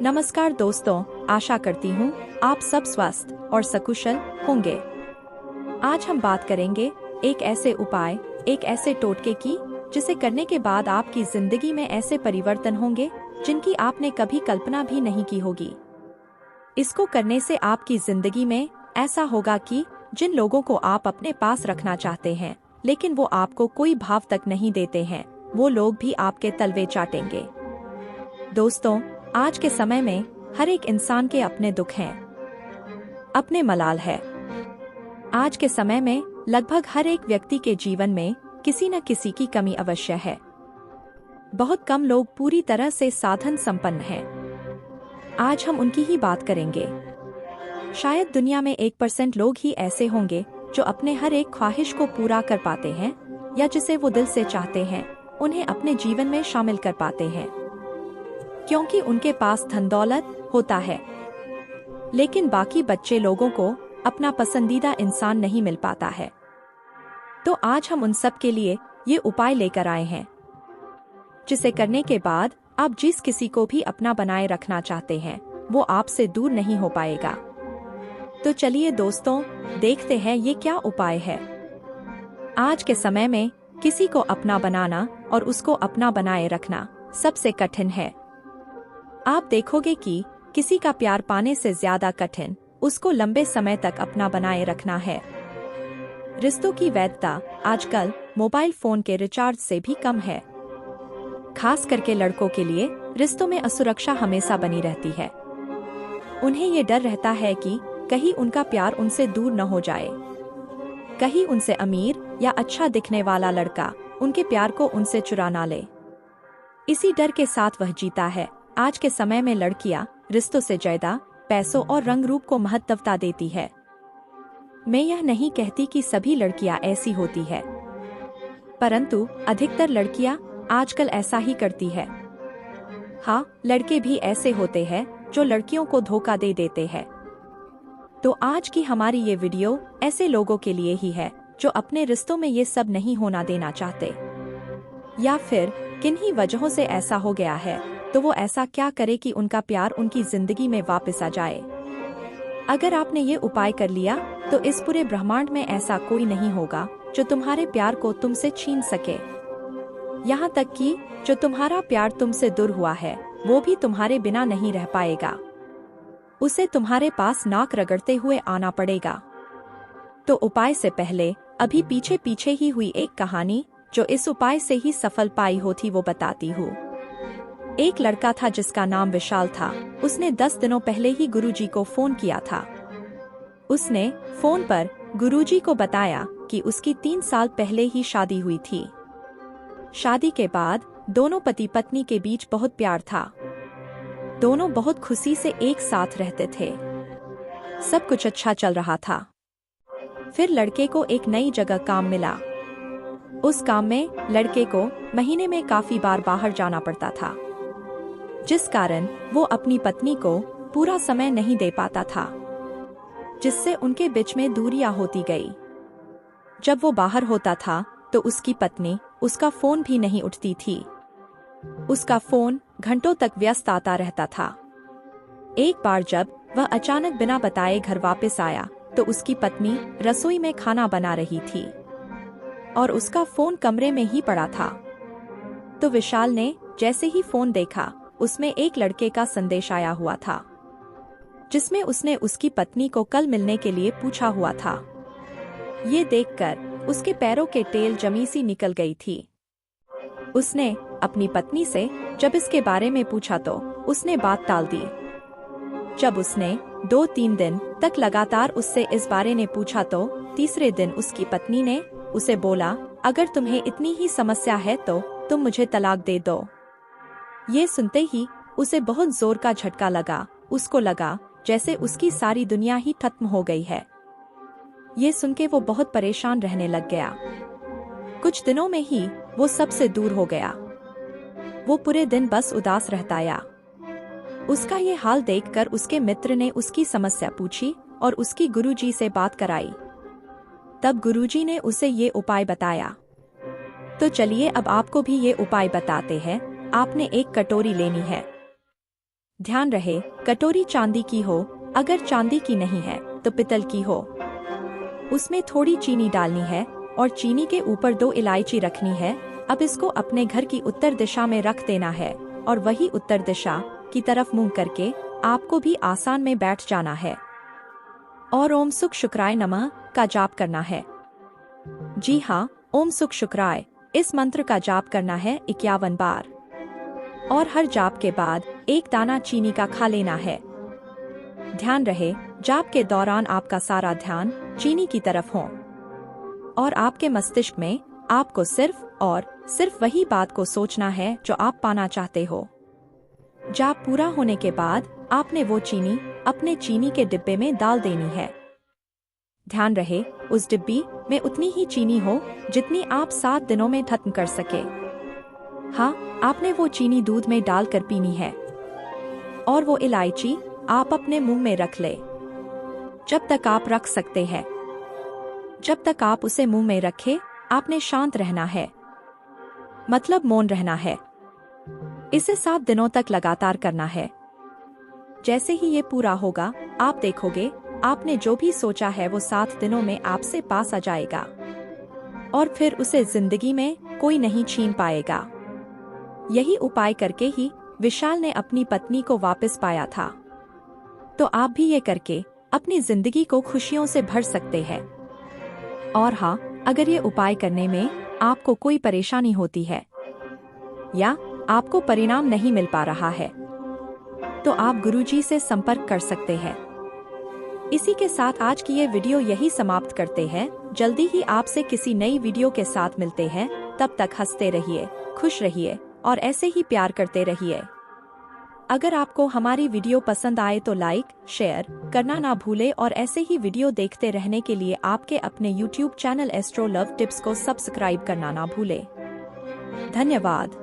नमस्कार दोस्तों, आशा करती हूँ आप सब स्वस्थ और सकुशल होंगे। आज हम बात करेंगे एक ऐसे उपाय, एक ऐसे टोटके की जिसे करने के बाद आपकी जिंदगी में ऐसे परिवर्तन होंगे जिनकी आपने कभी कल्पना भी नहीं की होगी। इसको करने से आपकी जिंदगी में ऐसा होगा कि जिन लोगों को आप अपने पास रखना चाहते हैं लेकिन वो आपको कोई भाव तक नहीं देते हैं, वो लोग भी आपके तलवे चाटेंगे। दोस्तों, आज के समय में हर एक इंसान के अपने दुख हैं, अपने मलाल है। आज के समय में लगभग हर एक व्यक्ति के जीवन में किसी न किसी की कमी अवश्य है। बहुत कम लोग पूरी तरह से साधन संपन्न हैं। आज हम उनकी ही बात करेंगे। शायद दुनिया में 1% लोग ही ऐसे होंगे जो अपने हर एक ख्वाहिश को पूरा कर पाते हैं या जिसे वो दिल से चाहते हैं उन्हें अपने जीवन में शामिल कर पाते हैं, क्योंकि उनके पास धन दौलत होता है। लेकिन बाकी बच्चे लोगों को अपना पसंदीदा इंसान नहीं मिल पाता है। तो आज हम उन सब के लिए ये उपाय लेकर आए हैं जिसे करने के बाद आप जिस किसी को भी अपना बनाए रखना चाहते हैं वो आपसे दूर नहीं हो पाएगा। तो चलिए दोस्तों, देखते हैं ये क्या उपाय है। आज के समय में किसी को अपना बनाना और उसको अपना बनाए रखना सबसे कठिन है। आप देखोगे कि किसी का प्यार पाने से ज्यादा कठिन उसको लंबे समय तक अपना बनाए रखना है। रिश्तों की वैधता आजकल मोबाइल फोन के रिचार्ज से भी कम है। खास करके लड़कों के लिए रिश्तों में असुरक्षा हमेशा बनी रहती है। उन्हें ये डर रहता है कि कहीं उनका प्यार उनसे दूर न हो जाए, कहीं उनसे अमीर या अच्छा दिखने वाला लड़का उनके प्यार को उनसे चुरा ना ले। इसी डर के साथ वह जीता है। आज के समय में लड़कियां रिश्तों से ज्यादा पैसों और रंग रूप को महत्वता देती है। मैं यह नहीं कहती कि सभी लड़कियां ऐसी होती है, परंतु अधिकतर लड़कियां आजकल ऐसा ही करती है। हाँ, लड़के भी ऐसे होते हैं जो लड़कियों को धोखा दे देते हैं। तो आज की हमारी ये वीडियो ऐसे लोगों के लिए ही है जो अपने रिश्तों में ये सब नहीं होना देना चाहते, या फिर किन्हीं वजहों से ऐसा हो गया है तो वो ऐसा क्या करे कि उनका प्यार उनकी जिंदगी में वापस आ जाए। अगर आपने ये उपाय कर लिया तो इस पूरे ब्रह्मांड में ऐसा कोई नहीं होगा जो तुम्हारे प्यार को तुमसे छीन सके। यहाँ तक कि जो तुम्हारा प्यार तुमसे दूर हुआ है वो भी तुम्हारे बिना नहीं रह पाएगा। उसे तुम्हारे पास नाक रगड़ते हुए आना पड़ेगा। तो उपाय से पहले अभी पीछे पीछे ही हुई एक कहानी जो इस उपाय से ही सफल पाई होती वो बताती हूँ। एक लड़का था जिसका नाम विशाल था। उसने 10 दिनों पहले ही गुरुजी को फोन किया था। उसने फोन पर गुरुजी को बताया कि उसकी 3 साल पहले ही शादी हुई थी। शादी के बाद दोनों पति पत्नी के बीच बहुत प्यार था। दोनों बहुत खुशी से एक साथ रहते थे। सब कुछ अच्छा चल रहा था। फिर लड़के को एक नई जगह काम मिला। उस काम में लड़के को महीने में काफी बार बाहर जाना पड़ता था, जिस कारण वो अपनी पत्नी को पूरा समय नहीं दे पाता था, जिससे उनके बीच में दूरियां होती गई। जब वो बाहर होता था तो उसकी पत्नी उसका फोन भी नहीं उठती थी। उसका फोन घंटों तक व्यस्त आता रहता था। एक बार जब वह अचानक बिना बताए घर वापस आया तो उसकी पत्नी रसोई में खाना बना रही थी और उसका फोन कमरे में ही पड़ा था। तो विशाल ने जैसे ही फोन देखा उसमें एक लड़के का संदेश आया हुआ था, जिसमें उसने उसकी पत्नी को कल मिलने के लिए पूछा हुआ था। ये देखकर उसके पैरों के टेल जमी सी निकल गई थी। उसने अपनी पत्नी से जब इसके बारे में पूछा तो उसने बात टाल दी। जब उसने 2-3 दिन तक लगातार उससे इस बारे में पूछा तो तीसरे दिन उसकी पत्नी ने उसे बोला, अगर तुम्हें इतनी ही समस्या है तो तुम मुझे तलाक दे दो। ये सुनते ही उसे बहुत जोर का झटका लगा। उसको लगा जैसे उसकी सारी दुनिया ही खत्म हो गई है। ये सुन के वो बहुत परेशान रहने लग गया। कुछ दिनों में ही वो सबसे दूर हो गया। वो पूरे दिन बस उदास रहता या। उसका ये हाल देखकर उसके मित्र ने उसकी समस्या पूछी और उसकी गुरुजी से बात कराई। तब गुरुजी ने उसे ये उपाय बताया। तो चलिए अब आपको भी ये उपाय बताते हैं। आपने एक कटोरी लेनी है। ध्यान रहे, कटोरी चांदी की हो, अगर चांदी की नहीं है तो पितल की हो। उसमें थोड़ी चीनी डालनी है और चीनी के ऊपर 2 इलायची रखनी है। अब इसको अपने घर की उत्तर दिशा में रख देना है और वही उत्तर दिशा की तरफ मुंह करके आपको भी आसन में बैठ जाना है और ओम सुख शुक्राय नमः का जाप करना है। जी हाँ, ओम सुख शुक्राय इस मंत्र का जाप करना है 51 बार और हर जाप के बाद 1 दाना चीनी का खा लेना है। ध्यान रहे, जाप के दौरान आपका सारा ध्यान चीनी की तरफ हो और आपके मस्तिष्क में आपको सिर्फ और सिर्फ वही बात को सोचना है जो आप पाना चाहते हो। जाप पूरा होने के बाद आपने वो चीनी अपने चीनी के डिब्बे में डाल देनी है। ध्यान रहे, उस डिब्बी में उतनी ही चीनी हो जितनी आप 7 दिनों में खत्म कर सके। हाँ, आपने वो चीनी दूध में डालकर पीनी है और वो इलायची आप अपने मुंह में रख ले जब तक आप रख सकते हैं। जब तक आप उसे मुंह में रखे आपने शांत रहना है, मतलब मौन रहना है। इसे 7 दिनों तक लगातार करना है। जैसे ही ये पूरा होगा आप देखोगे आपने जो भी सोचा है वो 7 दिनों में आपसे पास आ जाएगा और फिर उसे जिंदगी में कोई नहीं छीन पाएगा। यही उपाय करके ही विशाल ने अपनी पत्नी को वापस पाया था। तो आप भी ये करके अपनी जिंदगी को खुशियों से भर सकते हैं। और हाँ, अगर ये उपाय करने में आपको कोई परेशानी होती है या आपको परिणाम नहीं मिल पा रहा है तो आप गुरुजी से संपर्क कर सकते हैं। इसी के साथ आज की ये वीडियो यही समाप्त करते हैं। जल्दी ही आपसे किसी नई वीडियो के साथ मिलते हैं। तब तक हंसते रहिए, खुश रहिए और ऐसे ही प्यार करते रहिए। अगर आपको हमारी वीडियो पसंद आए तो लाइक, शेयर करना ना भूले और ऐसे ही वीडियो देखते रहने के लिए आपके अपने YouTube channel astro love tips को सब्सक्राइब करना ना भूले। धन्यवाद।